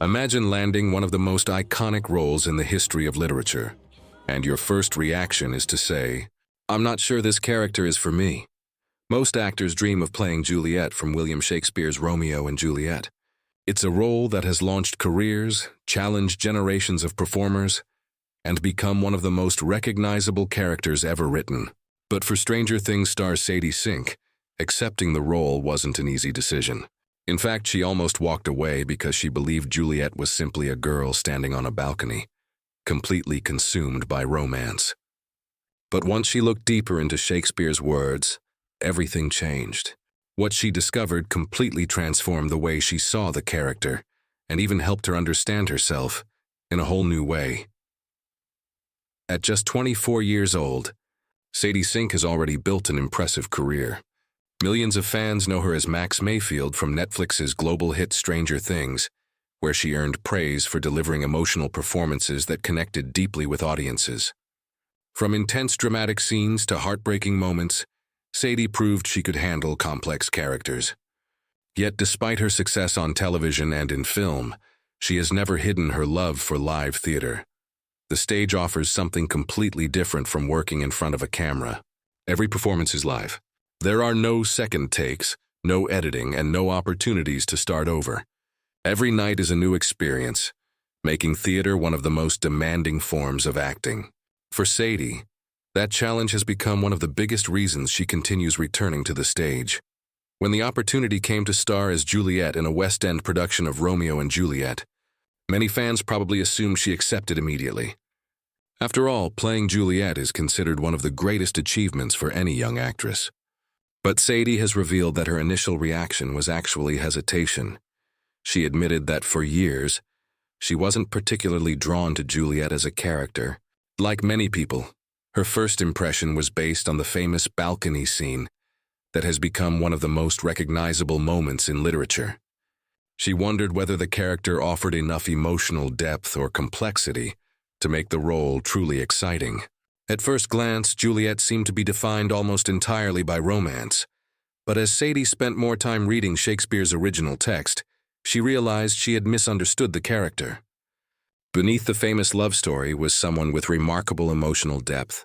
Imagine landing one of the most iconic roles in the history of literature, and your first reaction is to say, "I'm not sure this character is for me." Most actors dream of playing Juliet from William Shakespeare's Romeo and Juliet. It's a role that has launched careers, challenged generations of performers, and become one of the most recognizable characters ever written. But for Stranger Things star Sadie Sink, accepting the role wasn't an easy decision. In fact, she almost walked away because she believed Juliet was simply a girl standing on a balcony, completely consumed by romance. But once she looked deeper into Shakespeare's words, everything changed. What she discovered completely transformed the way she saw the character, and even helped her understand herself in a whole new way. At just 24 years old, Sadie Sink has already built an impressive career. Millions of fans know her as Max Mayfield from Netflix's global hit Stranger Things, where she earned praise for delivering emotional performances that connected deeply with audiences. From intense dramatic scenes to heartbreaking moments, Sadie proved she could handle complex characters. Yet despite her success on television and in film, she has never hidden her love for live theater. The stage offers something completely different from working in front of a camera. Every performance is live. There are no second takes, no editing, and no opportunities to start over. Every night is a new experience, making theater one of the most demanding forms of acting. For Sadie, that challenge has become one of the biggest reasons she continues returning to the stage. When the opportunity came to star as Juliet in a West End production of Romeo and Juliet, many fans probably assumed she accepted immediately. After all, playing Juliet is considered one of the greatest achievements for any young actress. But Sadie has revealed that her initial reaction was actually hesitation. She admitted that for years, she wasn't particularly drawn to Juliet as a character. Like many people, her first impression was based on the famous balcony scene that has become one of the most recognizable moments in literature. She wondered whether the character offered enough emotional depth or complexity to make the role truly exciting. At first glance, Juliet seemed to be defined almost entirely by romance, but as Sadie spent more time reading Shakespeare's original text, she realized she had misunderstood the character. Beneath the famous love story was someone with remarkable emotional depth,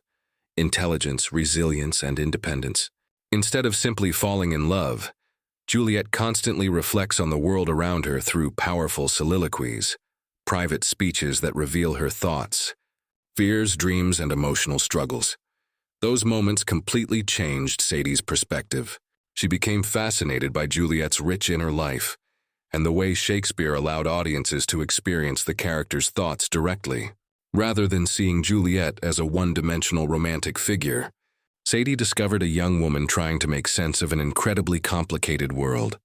intelligence, resilience, and independence. Instead of simply falling in love, Juliet constantly reflects on the world around her through powerful soliloquies, private speeches that reveal her thoughts, fears, dreams, and emotional struggles. Those moments completely changed Sadie's perspective. She became fascinated by Juliet's rich inner life and the way Shakespeare allowed audiences to experience the character's thoughts directly. Rather than seeing Juliet as a one-dimensional romantic figure, Sadie discovered a young woman trying to make sense of an incredibly complicated world.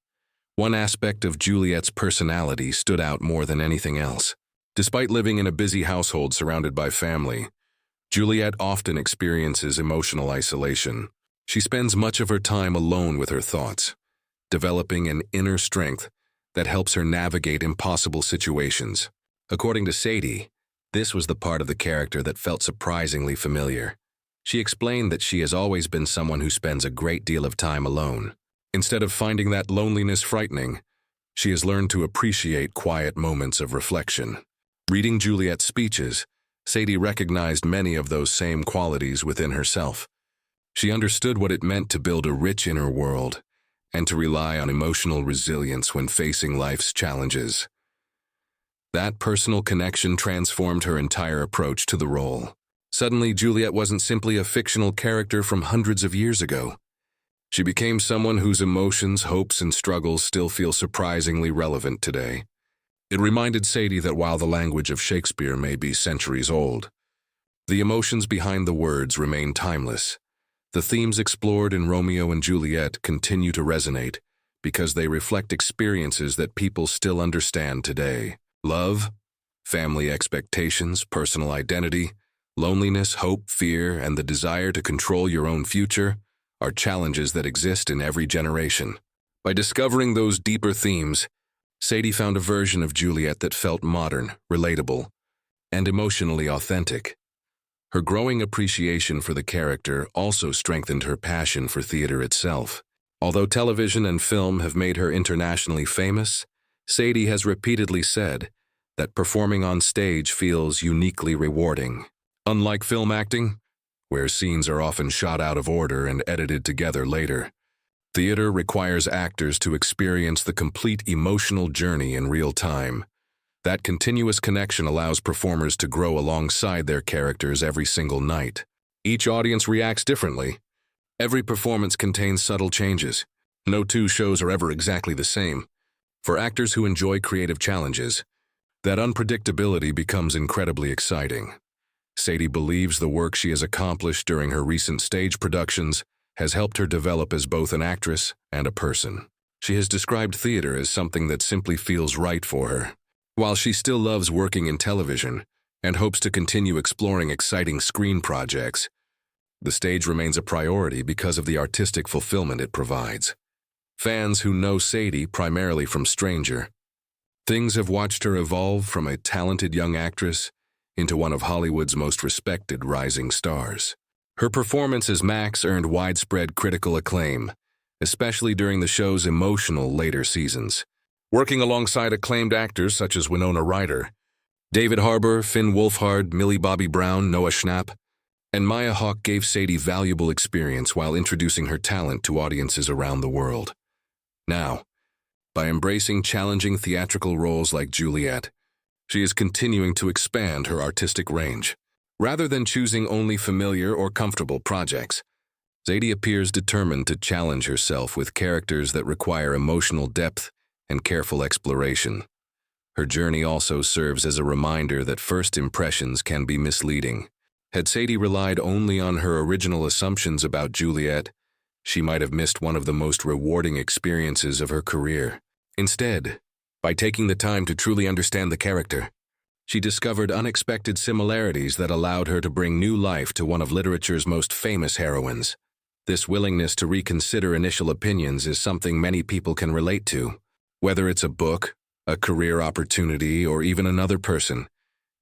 One aspect of Juliet's personality stood out more than anything else. Despite living in a busy household surrounded by family, Juliet often experiences emotional isolation. She spends much of her time alone with her thoughts, developing an inner strength that helps her navigate impossible situations. According to Sadie, this was the part of the character that felt surprisingly familiar. She explained that she has always been someone who spends a great deal of time alone. Instead of finding that loneliness frightening, she has learned to appreciate quiet moments of reflection. Reading Juliet's speeches, Sadie recognized many of those same qualities within herself. She understood what it meant to build a rich inner world and to rely on emotional resilience when facing life's challenges. That personal connection transformed her entire approach to the role. Suddenly, Juliet wasn't simply a fictional character from hundreds of years ago. She became someone whose emotions, hopes, and struggles still feel surprisingly relevant today. It reminded Sadie that while the language of Shakespeare may be centuries old, the emotions behind the words remain timeless. The themes explored in Romeo and Juliet continue to resonate because they reflect experiences that people still understand today. Love, family expectations, personal identity, loneliness, hope, fear, and the desire to control your own future are challenges that exist in every generation. By discovering those deeper themes, Sadie found a version of Juliet that felt modern, relatable, and emotionally authentic. Her growing appreciation for the character also strengthened her passion for theater itself. Although television and film have made her internationally famous, Sadie has repeatedly said that performing on stage feels uniquely rewarding. Unlike film acting, where scenes are often shot out of order and edited together later, theater requires actors to experience the complete emotional journey in real time. That continuous connection allows performers to grow alongside their characters every single night. Each audience reacts differently. Every performance contains subtle changes. No two shows are ever exactly the same. For actors who enjoy creative challenges, that unpredictability becomes incredibly exciting. Sadie believes the work she has accomplished during her recent stage productions has helped her develop as both an actress and a person. She has described theater as something that simply feels right for her. While she still loves working in television and hopes to continue exploring exciting screen projects, the stage remains a priority because of the artistic fulfillment it provides. Fans who know Sadie primarily from Stranger Things have watched her evolve from a talented young actress into one of Hollywood's most respected rising stars. Her performance as Max earned widespread critical acclaim, especially during the show's emotional later seasons. Working alongside acclaimed actors such as Winona Ryder, David Harbour, Finn Wolfhard, Millie Bobby Brown, Noah Schnapp, and Maya Hawke gave Sadie valuable experience while introducing her talent to audiences around the world. Now, by embracing challenging theatrical roles like Juliet, she is continuing to expand her artistic range. Rather than choosing only familiar or comfortable projects, Sadie appears determined to challenge herself with characters that require emotional depth and careful exploration. Her journey also serves as a reminder that first impressions can be misleading. Had Sadie relied only on her original assumptions about Juliet, she might have missed one of the most rewarding experiences of her career. Instead, by taking the time to truly understand the character, she discovered unexpected similarities that allowed her to bring new life to one of literature's most famous heroines. This willingness to reconsider initial opinions is something many people can relate to. Whether it's a book, a career opportunity, or even another person,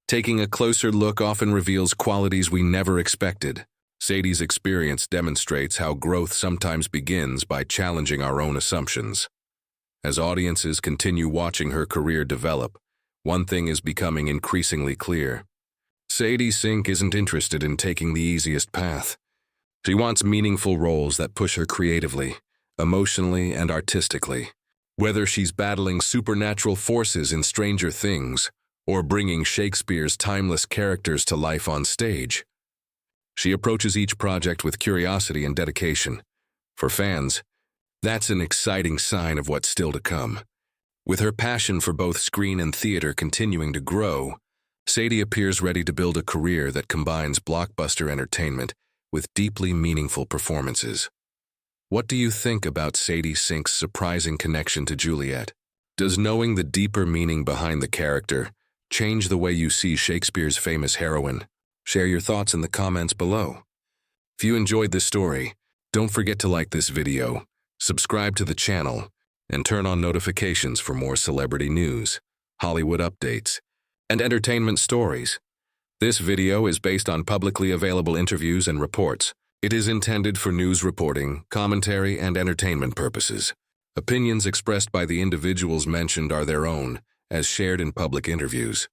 taking a closer look often reveals qualities we never expected. Sadie's experience demonstrates how growth sometimes begins by challenging our own assumptions. As audiences continue watching her career develop, one thing is becoming increasingly clear. Sadie Sink isn't interested in taking the easiest path. She wants meaningful roles that push her creatively, emotionally, and artistically. Whether she's battling supernatural forces in Stranger Things or bringing Shakespeare's timeless characters to life on stage, she approaches each project with curiosity and dedication. For fans, that's an exciting sign of what's still to come. With her passion for both screen and theater continuing to grow, Sadie appears ready to build a career that combines blockbuster entertainment with deeply meaningful performances. What do you think about Sadie Sink's surprising connection to Juliet? Does knowing the deeper meaning behind the character change the way you see Shakespeare's famous heroine? Share your thoughts in the comments below. If you enjoyed this story, don't forget to like this video, subscribe to the channel, and turn on notifications for more celebrity news, Hollywood updates, and entertainment stories. This video is based on publicly available interviews and reports. It is intended for news reporting, commentary, and entertainment purposes. Opinions expressed by the individuals mentioned are their own, as shared in public interviews.